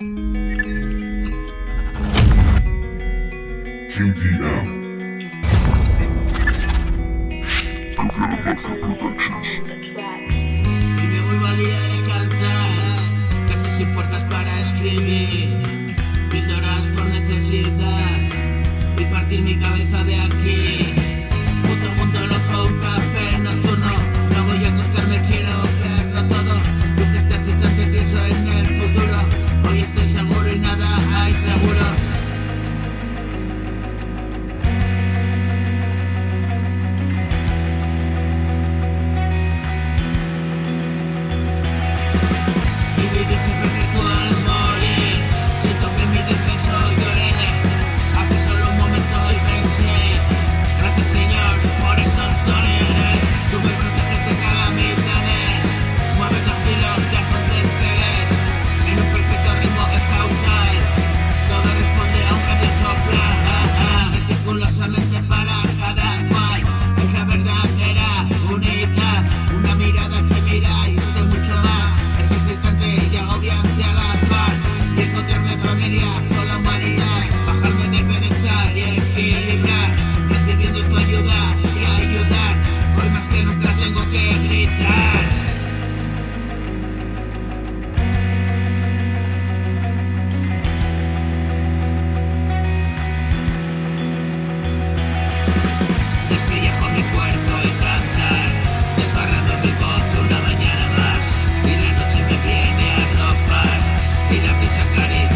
QDM. Y me vuelvo a liar a cantar, casi sin fuerzas para escribir, píldoras por necesidad y partir mi cabeza de aquí. Puto mundo loco, un café nocturno, no voy a acostarme, quiero verlo todo. Tú que estás distante, pienso en el futuro, hoy estoy seguro y nada hay seguro. Y vivir se perfecto al morir. Siento que en mi defenso lloré. Hace solo un momento y pensé, gracias Señor por estos dones. Tú me proteges de calamidades, mueves los hilos de aconteceres. En un perfecto ritmo es causal, todo responde a un cambio soplar. Meticulosamente para cada cual es la verdadera unidad. Una mirada que mira y dice mucho más. Es instante y agobiante a la par. Y encontrarme familia con la humanidad. Bajarme del pedestal y equilibrar, recibiendo tu ayuda y ayudar. Hoy más que nunca tengo que gritar. Despellejo mi cuerpo y cantar, desbarrando mi voz una mañana más. Y la noche me viene a arropar y la prisa acaricia